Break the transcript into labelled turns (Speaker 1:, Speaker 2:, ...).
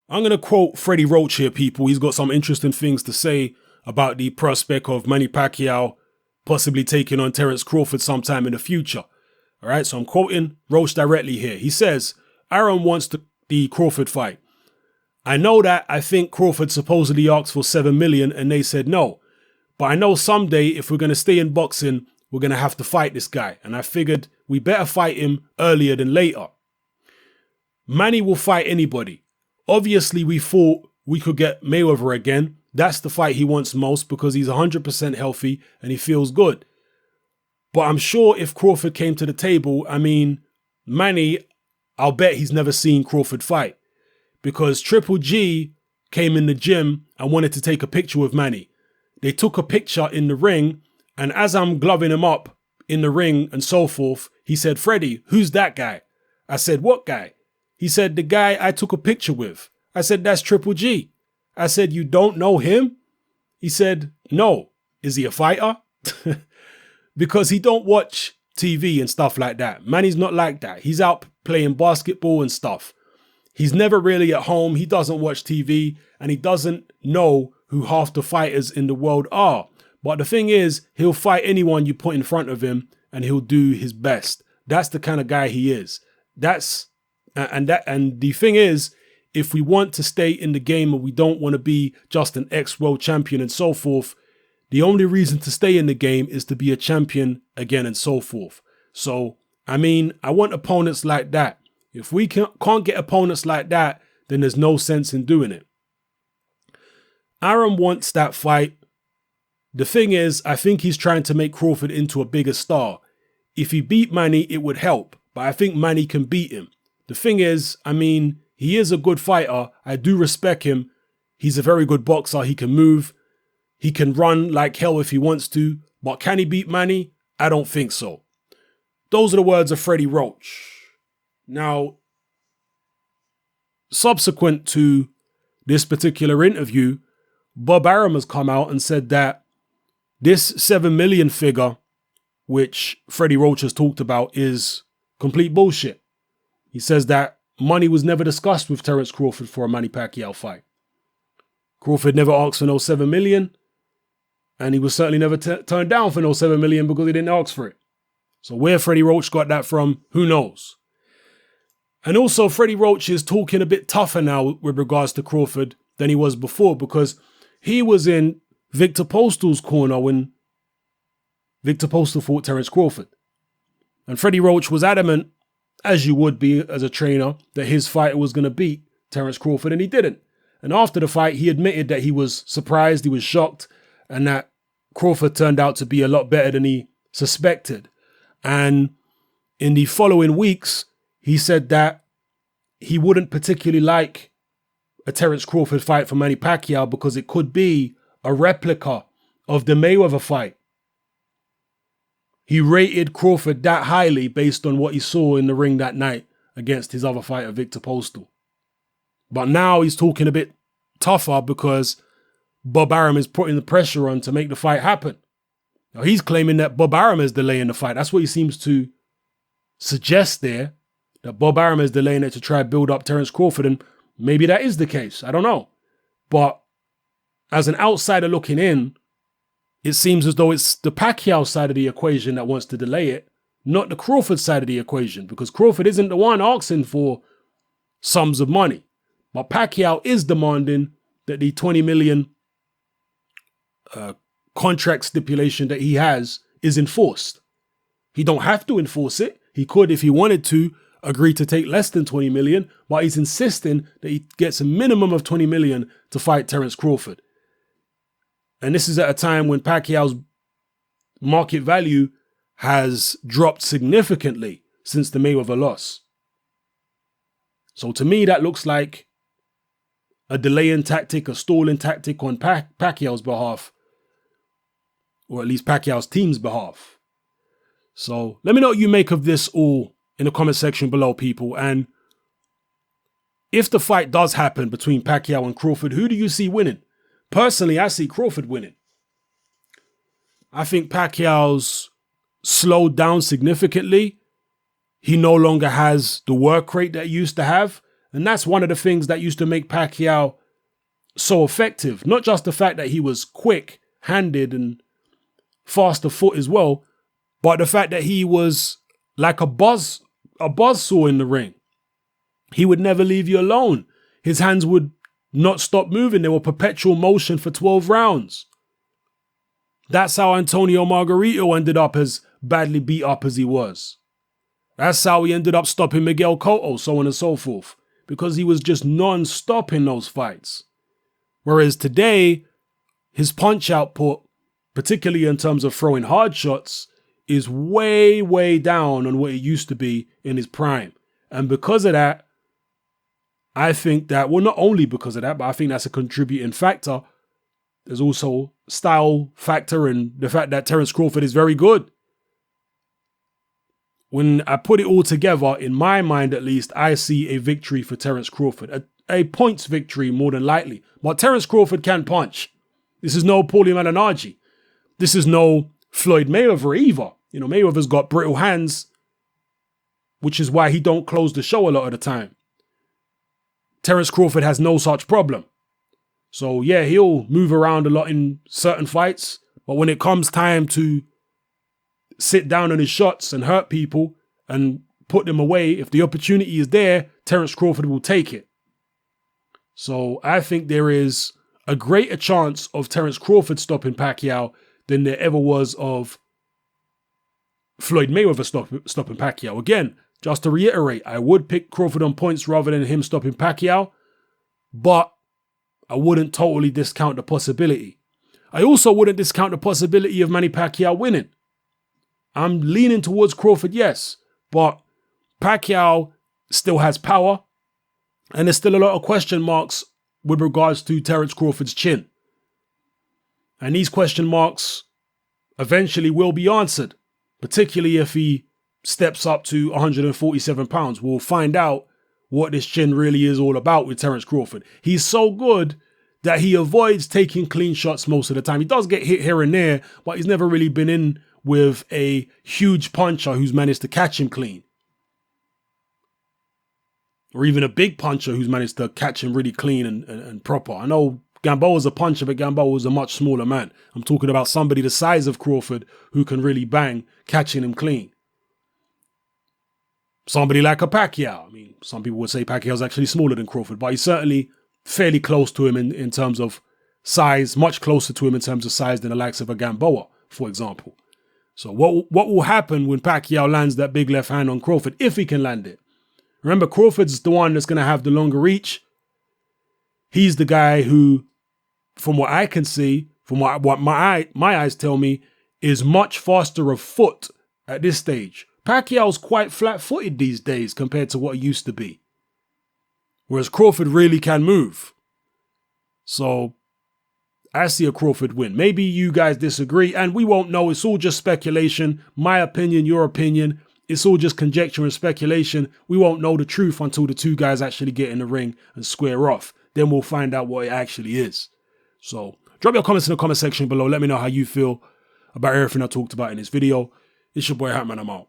Speaker 1: I'm going to quote Freddie Roach here, people. He's got some interesting things to say about the prospect of Manny Pacquiao possibly taking on Terence Crawford sometime in the future. All right, so I'm quoting Roach directly here. He says, Aaron wants the Crawford fight. I know that. I think Crawford supposedly asked for $7 million and they said no. But I know someday if we're going to stay in boxing, we're going to have to fight this guy. And I figured we better fight him earlier than later. Manny will fight anybody. Obviously, we thought we could get Mayweather again. That's the fight he wants most because he's 100% healthy and he feels good. But I'm sure if Crawford came to the table, I mean, Manny, I'll bet he's never seen Crawford fight. Because Triple G came in the gym and wanted to take a picture with Manny. They took a picture in the ring, and as I'm gloving him up in the ring and so forth, he said, Freddie, who's that guy? I said, what guy? He said, the guy I took a picture with. I said, that's Triple G. I said, you don't know him? He said, no. Is he a fighter? Because he don't watch TV and stuff like that. Manny's not like that. He's out playing basketball and stuff. He's never really at home. He doesn't watch TV and he doesn't know who half the fighters in the world are. But the thing is, he'll fight anyone you put in front of him and he'll do his best. That's the kind of guy he is. And the thing is, if we want to stay in the game and we don't want to be just an ex-world champion and so forth, the only reason to stay in the game is to be a champion again and so forth. So, I mean, I want opponents like that. If we can't get opponents like that, then there's no sense in doing it. Aaron wants that fight. The thing is, I think he's trying to make Crawford into a bigger star. If he beat Manny, it would help, but I think Manny can beat him. The thing is, I mean, he is a good fighter. I do respect him. He's a very good boxer. He can move. He can run like hell if he wants to. But can he beat Manny? I don't think so. Those are the words of Freddie Roach. Now, subsequent to this particular interview, Bob Arum has come out and said that this 7 million figure, which Freddie Roach has talked about, is complete bullshit. He says that money was never discussed with Terence Crawford for a Manny Pacquiao fight. Crawford never asked for no 7 million, and he was certainly never turned down for no 7 million because he didn't ask for it. So where Freddie Roach got that from, who knows? And also, Freddie Roach is talking a bit tougher now with regards to Crawford than he was before because he was in Victor Postal's corner when Victor Postal fought Terence Crawford. And Freddie Roach was adamant, as you would be as a trainer, that his fighter was going to beat Terence Crawford, and he didn't. And after the fight, he admitted that he was surprised, he was shocked, and that Crawford turned out to be a lot better than he suspected. And in the following weeks, he said that he wouldn't particularly like a Terence Crawford fight for Manny Pacquiao because it could be a replica of the Mayweather fight. He rated Crawford that highly based on what he saw in the ring that night against his other fighter, Victor Postal. But now he's talking a bit tougher because Bob Arum is putting the pressure on to make the fight happen. Now he's claiming that Bob Arum is delaying the fight. That's what he seems to suggest there, that Bob Arum is delaying it to try to build up Terence Crawford, and maybe that is the case. I don't know. But as an outsider looking in, it seems as though it's the Pacquiao side of the equation that wants to delay it, not the Crawford side of the equation, because Crawford isn't the one asking for sums of money. But Pacquiao is demanding that the 20 million contract stipulation that he has is enforced. He don't have to enforce it. He could, if he wanted to, agree to take less than 20 million, but he's insisting that he gets a minimum of 20 million to fight Terence Crawford. And this is at a time when Pacquiao's market value has dropped significantly since the Mayweather loss. So to me, that looks like a delaying tactic, a stalling tactic on Pacquiao's behalf, or at least Pacquiao's team's behalf. So let me know what you make of this all in the comment section below, people. And if the fight does happen between Pacquiao and Crawford, who do you see winning? Personally, I see Crawford winning. I think Pacquiao's slowed down significantly. He no longer has the work rate that he used to have. And that's one of the things that used to make Pacquiao so effective. Not just the fact that he was quick-handed and faster foot as well, but the fact that he was like a buzzsaw in the ring. He would never leave you alone. His hands would not stop moving. They were perpetual motion for 12 rounds. That's how Antonio Margarito ended up as badly beat up as he was. That's how he ended up stopping Miguel Cotto, so on and so forth. Because he was just non-stop in those fights. Whereas today, his punch output, particularly in terms of throwing hard shots, is way, way down on what it used to be in his prime. And because of that, I think that, well, not only because of that, but I think that's a contributing factor. There's also style factor and the fact that Terence Crawford is very good. When I put it all together, in my mind at least, I see a victory for Terence Crawford. A points victory more than likely. But Terence Crawford can punch. This is no Paulie Malignaggi. This is no Floyd Mayweather either. You know, Mayweather's got brittle hands, which is why he don't close the show a lot of the time. Terence Crawford has no such problem. So yeah, he'll move around a lot in certain fights, but when it comes time to sit down on his shots and hurt people and put them away, if the opportunity is there, Terence Crawford will take it. So I think there is a greater chance of Terence Crawford stopping Pacquiao than there ever was of Floyd Mayweather stopping Pacquiao. Again, just to reiterate, I would pick Crawford on points rather than him stopping Pacquiao, but I wouldn't totally discount the possibility. I also wouldn't discount the possibility of Manny Pacquiao winning. I'm leaning towards Crawford, yes, but Pacquiao still has power, and there's still a lot of question marks with regards to Terence Crawford's chin. And these question marks eventually will be answered, particularly if he steps up to 147 pounds. We'll find out what this chin really is all about with Terence Crawford. He's so good that he avoids taking clean shots most of the time. He does get hit here and there, but he's never really been in with a huge puncher who's managed to catch him clean. Or even a big puncher who's managed to catch him really clean and proper. I know Gamboa's a puncher, but Gamboa's a much smaller man. I'm talking about somebody the size of Crawford who can really bang, catching him clean. Somebody like a Pacquiao. I mean, some people would say Pacquiao's actually smaller than Crawford, but he's certainly fairly close to him in terms of size, much closer to him in terms of size than the likes of a Gamboa, for example. So what will happen when Pacquiao lands that big left hand on Crawford, if he can land it? Remember, Crawford's the one that's going to have the longer reach. He's the guy who, from what I can see, from what my eyes tell me, is much faster of foot at this stage. Pacquiao's quite flat-footed these days compared to what he used to be. Whereas Crawford really can move. So I see a Crawford win. Maybe you guys disagree, and we won't know. It's all just speculation. My opinion, your opinion. It's all just conjecture and speculation. We won't know the truth until the two guys actually get in the ring and square off. Then we'll find out what it actually is. So drop your comments in the comment section below. Let me know how you feel about everything I talked about in this video. It's your boy Hatman. I'm out.